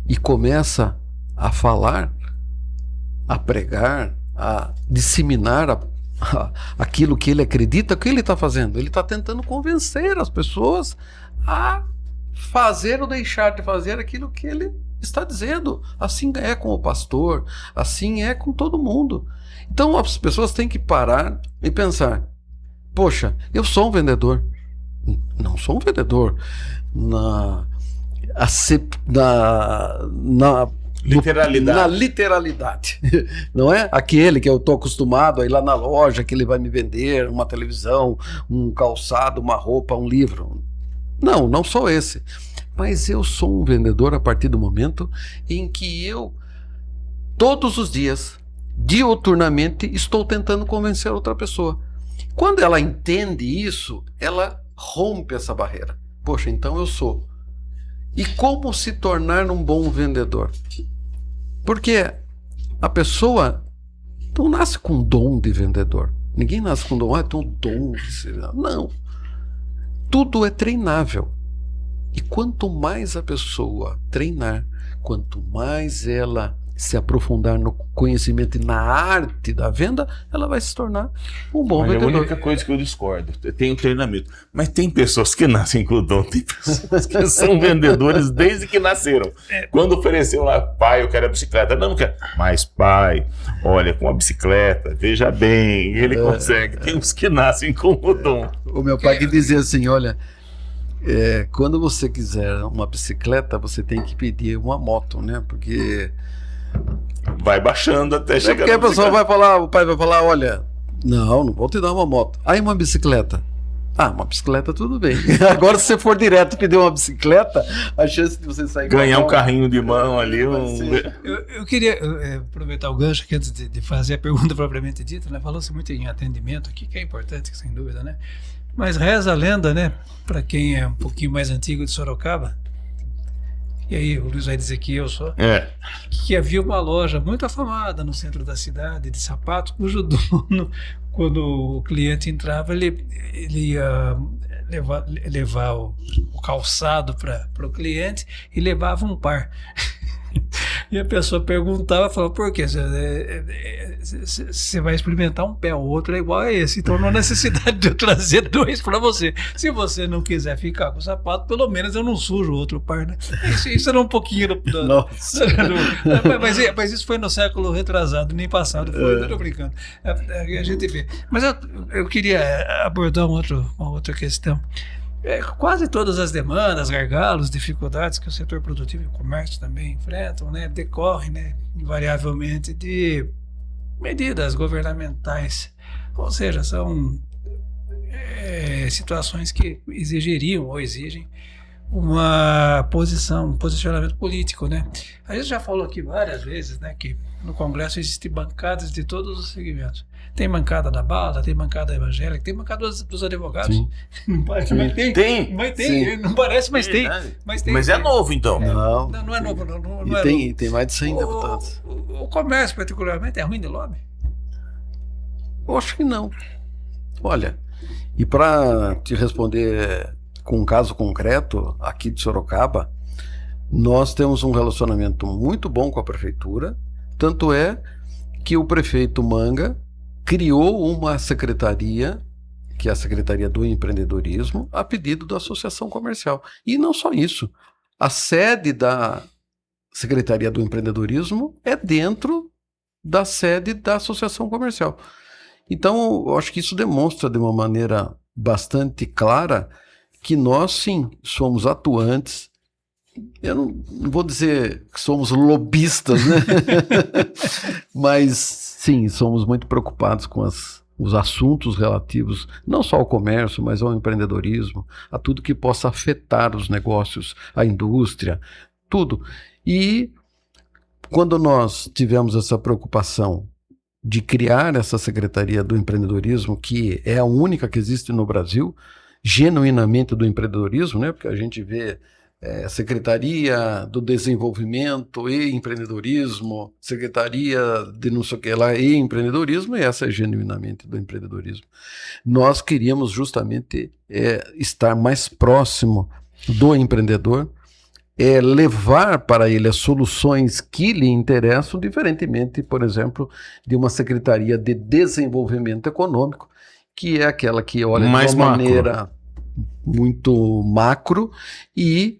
S2: e começa a falar, a pregar, a disseminar aquilo que ele acredita, o que ele está fazendo? Ele está tentando convencer as pessoas a fazer ou deixar de fazer aquilo que ele está dizendo. Assim é com o pastor, assim é com todo mundo. Então as pessoas têm que parar e pensar: poxa, eu sou um vendedor. Não sou um vendedor na
S3: literalidade.
S2: Na literalidade. Não é aquele que eu estou acostumado a ir lá na loja, que ele vai me vender uma televisão, um calçado, uma roupa, um livro. Não sou esse. Mas eu sou um vendedor a partir do momento em que eu, todos os dias, diuturnamente, estou tentando convencer outra pessoa. Quando ela entende isso, ela rompe essa barreira. Poxa, então eu sou. E como se tornar um bom vendedor? Porque a pessoa não nasce com dom de vendedor. Ninguém nasce com dom. Tem um dom de ser. Não. Tudo é treinável. E quanto mais a pessoa treinar, quanto mais ela se aprofundar no conhecimento e na arte da venda, ela vai se tornar um bom vendedor.
S3: É a única coisa que eu discordo. Tem o treinamento. Mas tem pessoas que nascem com o dom, tem pessoas que são vendedores desde que nasceram. Quando ofereceu lá, pai, eu quero a bicicleta. Não quero. Mas pai, olha, com a bicicleta, veja bem, ele consegue. Tem uns que nascem com o dom.
S2: O meu pai que dizia assim, olha, quando você quiser uma bicicleta, você tem que pedir uma moto, né? Porque
S3: vai baixando até chegar.
S2: Porque a pessoa vai falar, o pai vai falar, olha, não vou te dar uma moto. Aí uma bicicleta. Uma bicicleta tudo bem. Agora se você for direto pedir uma bicicleta, a chance de você sair
S3: ganhar um carrinho de mão ali.
S1: Eu queria aproveitar o gancho aqui antes de fazer a pergunta propriamente dita, né? Falou-se muito em atendimento aqui, que é importante, sem dúvida, né? Mas reza a lenda, né? Para quem é um pouquinho mais antigo de Sorocaba, e aí o Luiz vai dizer que eu sou, que havia uma loja muito afamada no centro da cidade de sapatos, cujo dono, quando o cliente entrava, ele ia levar o calçado para o cliente e levava um par. E a pessoa perguntava, falava, por quê? Você vai experimentar um pé, o outro é igual a esse, então não há necessidade de eu trazer dois para você. Se você não quiser ficar com o sapato, pelo menos eu não sujo o outro par, né? Isso era um pouquinho mas isso foi no século retrasado, nem passado, foi, tô brincando. A gente vê. Mas eu queria abordar uma outra questão. Quase todas as demandas, gargalos, dificuldades que o setor produtivo e o comércio também enfrentam, né, decorrem, né, invariavelmente de medidas governamentais, ou seja, são situações que exigiriam ou exigem uma posição, um posicionamento político, né? A gente já falou aqui várias vezes, né, que no Congresso existem bancadas de todos os segmentos. Tem bancada da bala, tem bancada evangélica, tem bancada dos advogados.
S2: Sim.
S1: Não parece, mas tem.
S3: Tem.
S1: Mas tem,
S2: Sim.
S1: não parece, mas tem.
S3: Mas
S1: tem.
S3: é novo, então.
S1: Não é novo, não
S2: E
S1: é
S2: tem,
S1: novo.
S2: tem mais de 100 deputados.
S1: O comércio, particularmente, é ruim de lobby?
S2: Eu acho que não. Olha, e para te responder com um caso concreto, aqui de Sorocaba, nós temos um relacionamento muito bom com a prefeitura, tanto é que o prefeito Manga criou uma secretaria, que é a Secretaria do Empreendedorismo, a pedido da Associação Comercial. E não só isso, a sede da Secretaria do Empreendedorismo é dentro da sede da Associação Comercial. Então, eu acho que isso demonstra de uma maneira bastante clara que nós, sim, somos atuantes. Eu não vou dizer que somos lobistas, né? Mas, sim, somos muito preocupados com os assuntos relativos não só ao comércio, mas ao empreendedorismo, a tudo que possa afetar os negócios, a indústria, tudo. E quando nós tivemos essa preocupação de criar essa Secretaria do Empreendedorismo, que é a única que existe no Brasil, genuinamente do empreendedorismo, né? Porque a gente vê Secretaria do Desenvolvimento e Empreendedorismo, Secretaria de não sei o que lá e Empreendedorismo, e essa é genuinamente do empreendedorismo. Nós queríamos justamente estar mais próximo do empreendedor, levar para ele as soluções que lhe interessam, diferentemente, por exemplo, de uma Secretaria de Desenvolvimento Econômico, que é aquela que olha
S3: mais
S2: de uma
S3: macro.
S2: maneira muito macro e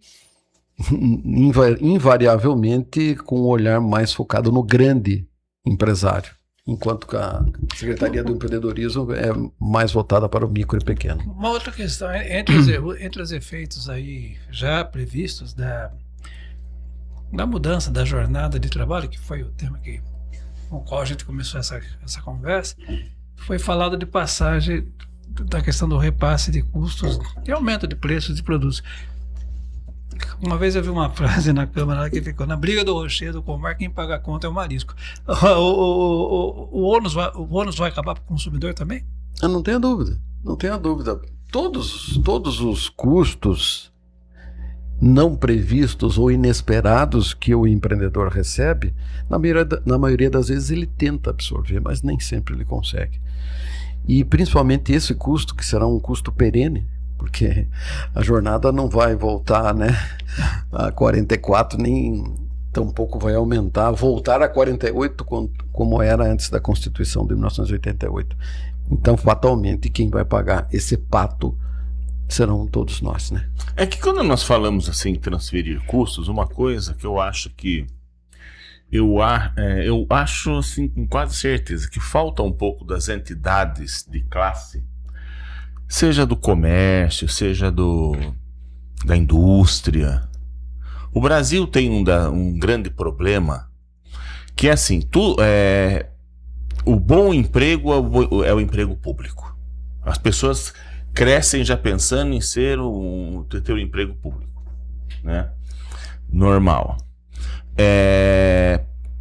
S2: invariavelmente com um olhar mais focado no grande empresário, enquanto que a Secretaria do Empreendedorismo é mais voltada para o micro e pequeno.
S1: Uma outra questão, entre os efeitos aí já previstos da mudança da jornada de trabalho, que foi o tema com o qual a gente começou essa conversa, foi falado de passagem da questão do repasse de custos e aumento de preços de produtos. Uma vez eu vi uma frase na Câmara que ficou: na briga do Rochedo com o mar, quem paga a conta é o marisco. O ônus vai acabar para o consumidor também?
S2: Eu não tenho dúvida, não tenho dúvida. Todos os custos não previstos ou inesperados que o empreendedor recebe, na maioria das vezes ele tenta absorver, mas nem sempre ele consegue. E principalmente esse custo, que será um custo perene, porque a jornada não vai voltar, né, a 44, nem tampouco vai voltar a 48 como era antes da Constituição de 1988. Então, fatalmente, quem vai pagar esse pato serão todos nós, né?
S3: É que quando nós falamos assim em transferir custos, uma coisa que eu acho eu acho assim com quase certeza que falta um pouco das entidades de classe, seja do comércio, seja da indústria. O Brasil tem um grande problema, que é assim, o bom emprego é o emprego público. As pessoas crescem já pensando em ter um emprego público, né? Normal.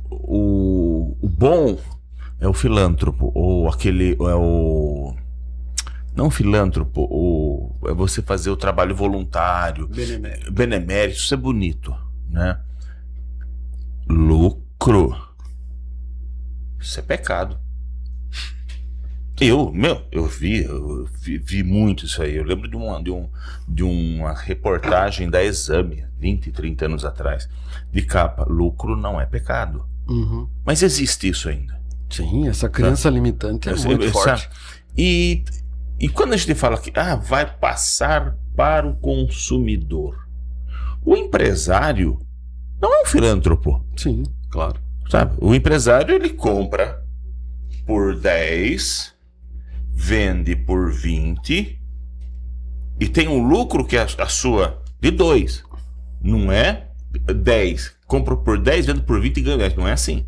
S3: O bom é o filântropo, ou não filântropo, é você fazer o trabalho voluntário, benemérito, isso é bonito, né? Lucro, isso é pecado. Eu vi muito isso aí. Eu lembro de uma reportagem da Exame, 20, 30 anos atrás, de capa: lucro não é pecado.
S2: Uhum.
S3: Mas existe isso ainda.
S2: Sim, essa crença limitante é muito forte.
S3: E quando a gente fala que vai passar para o consumidor, o empresário não é um filântropo.
S2: Sim, claro.
S3: Sabe? O empresário, ele compra por 10, vende por 20 e tem um lucro que é a sua de 2. Não é 10. Compro por 10, vendo por 20 e ganho 10. Não é assim.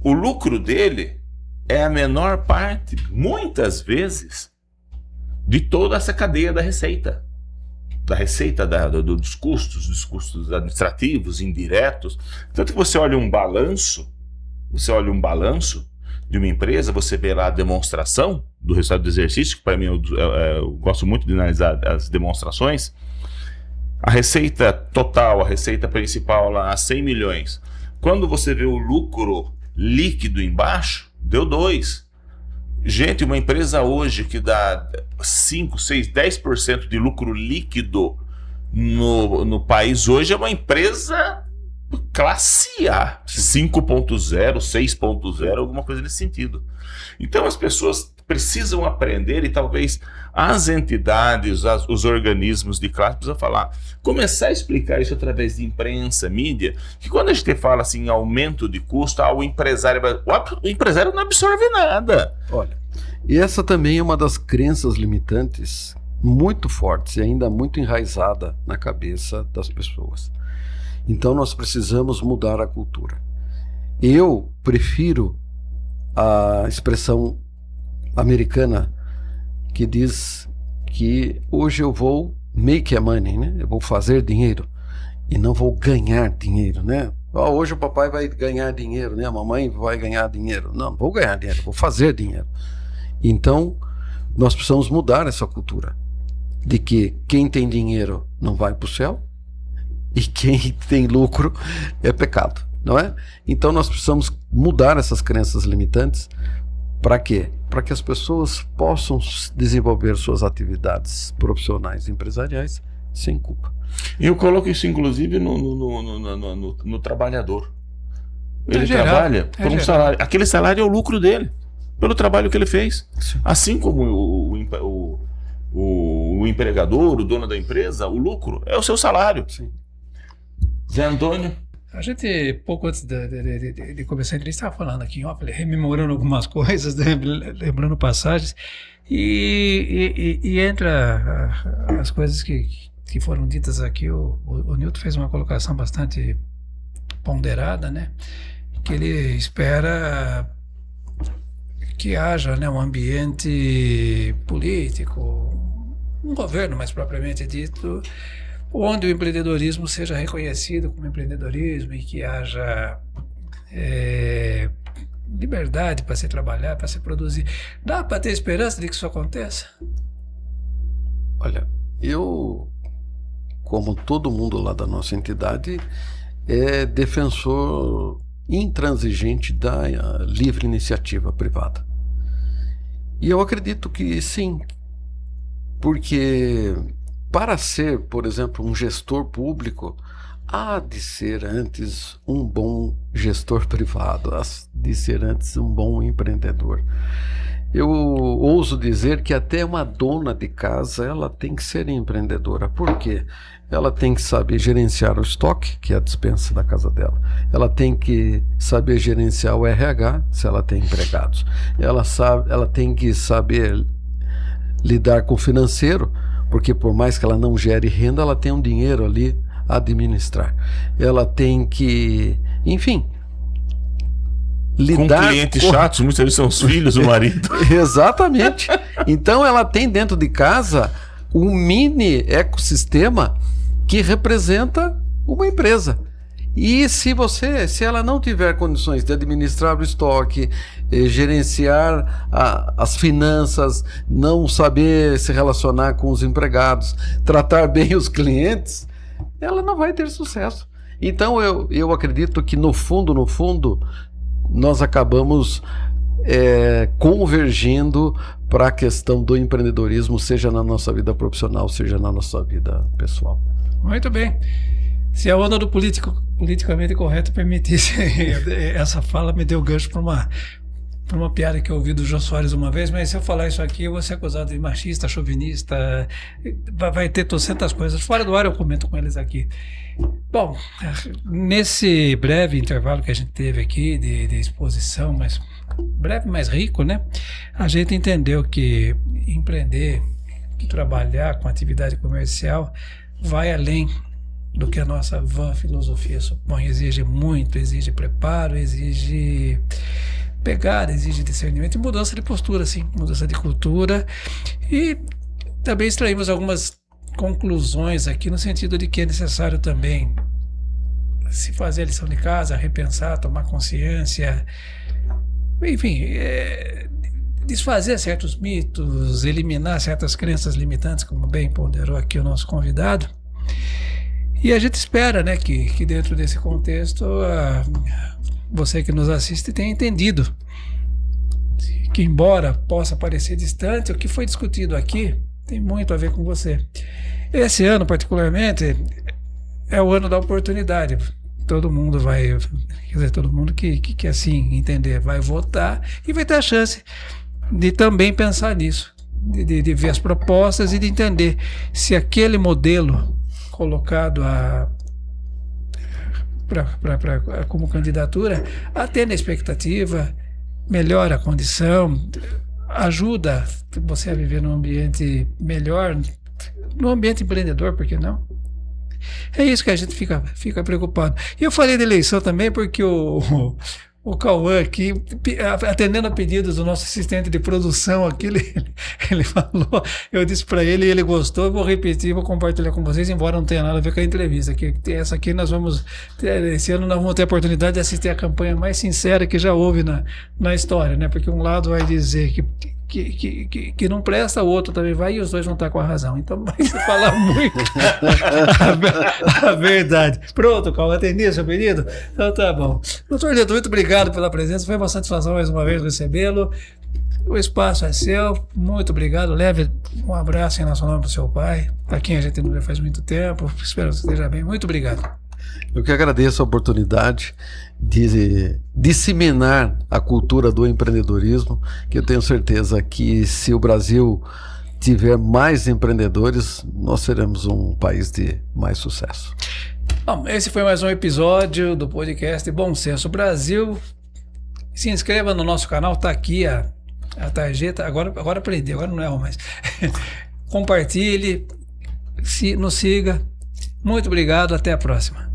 S3: O lucro dele é a menor parte, muitas vezes, de toda essa cadeia da receita. da receita dos custos administrativos, indiretos. Tanto que você olha um balanço de uma empresa, você vê lá a demonstração do resultado do exercício, que para mim eu gosto muito de analisar as demonstrações. A receita total, a receita principal lá, 100 milhões. Quando você vê o lucro líquido embaixo, deu 2. Gente, uma empresa hoje que dá 5, 6, 10% de lucro líquido no país hoje é uma empresa classe A, 5.0, 6.0, alguma coisa nesse sentido. Então as pessoas precisam aprender, e talvez as entidades, os organismos de classe precisam começar a explicar isso através de imprensa, mídia, que quando a gente fala assim, aumento de custo, o empresário não absorve nada.
S2: Olha, e essa também é uma das crenças limitantes muito fortes e ainda muito enraizada na cabeça das pessoas. Então nós precisamos mudar a cultura. Eu prefiro a expressão americana que diz que hoje eu vou make a money, né? Eu vou fazer dinheiro e não vou ganhar dinheiro, né? Hoje o papai vai ganhar dinheiro, né? A mamãe vai ganhar dinheiro. Não vou ganhar dinheiro, vou fazer dinheiro. Então nós precisamos mudar essa cultura de que quem tem dinheiro não vai para o céu e quem tem lucro é pecado, não é? Então nós precisamos mudar essas crenças limitantes. Para quê? Para que as pessoas possam desenvolver suas atividades profissionais e empresariais sem culpa.
S3: Eu coloco isso inclusive no trabalhador. Ele trabalha por um salário. Aquele salário é o lucro dele, pelo trabalho que ele fez. Sim. Assim como o empregador, o dono da empresa, o lucro é o seu salário.
S2: Sim.
S3: Zé Antônio?
S1: A gente, pouco antes de começar a entrevista, estava falando aqui, rememorando algumas coisas, né, lembrando passagens, e entre as coisas que foram ditas aqui, o Newton fez uma colocação bastante ponderada, né, que ele espera que haja, né, um ambiente político, um governo mais propriamente dito, onde o empreendedorismo seja reconhecido como empreendedorismo e que haja liberdade para se trabalhar, para se produzir. Dá para ter esperança de que isso aconteça?
S2: Olha, eu, como todo mundo lá da nossa entidade, é defensor intransigente da livre iniciativa privada. E eu acredito que sim, porque para ser, por exemplo, um gestor público, há de ser antes um bom gestor privado, há de ser antes um bom empreendedor. Eu ouso dizer que até uma dona de casa, ela tem que ser empreendedora. Por quê? Ela tem que saber gerenciar o estoque, que é a despensa da casa dela. Ela tem que saber gerenciar o RH, se ela tem empregados. Ela tem que saber lidar com o financeiro, porque por mais que ela não gere renda, ela tem um dinheiro ali a administrar. Ela tem que, enfim, lidar
S3: com clientes chatos, muitas vezes são os filhos, o marido.
S2: Exatamente. Então ela tem dentro de casa um mini ecossistema que representa uma empresa. E se ela não tiver condições de administrar o estoque, gerenciar as finanças, não saber se relacionar com os empregados, tratar bem os clientes, ela não vai ter sucesso. Então eu acredito que no fundo, nós acabamos convergindo para a questão do empreendedorismo, seja na nossa vida profissional, seja na nossa vida pessoal.
S1: Muito bem. Se a onda do politicamente correto permitisse, essa fala me deu gancho para uma piada que eu ouvi do Jô Soares uma vez, mas se eu falar isso aqui, eu vou ser acusado de machista, chauvinista, vai ter trocentas coisas. Fora do ar eu comento com eles aqui. Bom, nesse breve intervalo que a gente teve aqui de exposição, mas breve, mas rico, né? A gente entendeu que empreender, que trabalhar com atividade comercial vai além do que a nossa vã filosofia supõe. Exige muito, exige preparo, exige pegada, exige discernimento e mudança de postura, sim, mudança de cultura. E também extraímos algumas conclusões aqui, no sentido de que é necessário também se fazer a lição de casa, repensar, tomar consciência, enfim, desfazer certos mitos, eliminar certas crenças limitantes, como bem ponderou aqui o nosso convidado. E a gente espera, né, que dentro desse contexto, você que nos assiste tenha entendido que, embora possa parecer distante, o que foi discutido aqui tem muito a ver com você. Esse ano, particularmente, é o ano da oportunidade. Todo mundo vai, quer dizer, todo mundo que assim entender, vai votar e vai ter a chance de também pensar nisso, de ver as propostas e de entender se aquele modelo colocado como candidatura atende a expectativa, melhora a condição, ajuda você a viver num ambiente melhor, num ambiente empreendedor, por que não? É isso que a gente fica preocupado. E eu falei de eleição também porque o Cauã aqui, atendendo a pedidos do nosso assistente de produção aqui, ele falou, eu disse para ele e ele gostou, eu vou repetir, vou compartilhar com vocês, embora não tenha nada a ver com a entrevista, que essa aqui esse ano nós vamos ter a oportunidade de assistir a campanha mais sincera que já houve na história, né? Porque um lado vai dizer que não presta, o outro também vai, e os dois vão estar com a razão. Então vai se falar muito a verdade. Pronto, Cauã, atendi seu pedido? Então tá bom. Doutor Lito, muito obrigado pela presença, foi uma satisfação mais uma vez recebê-lo. O espaço é seu, muito obrigado. Leve um abraço em nosso nome para o seu pai, a quem a gente não vê faz muito tempo. Espero que você esteja bem. Muito obrigado.
S2: Eu que agradeço a oportunidade de disseminar a cultura do empreendedorismo, que eu tenho certeza que se o Brasil tiver mais empreendedores, nós seremos um país de mais sucesso.
S1: Bom, esse foi mais um episódio do podcast Bom Senso Brasil. Se inscreva no nosso canal, está aqui a tarjeta, agora aprendi, agora não é mais. Compartilhe, nos siga. Muito obrigado, até a próxima.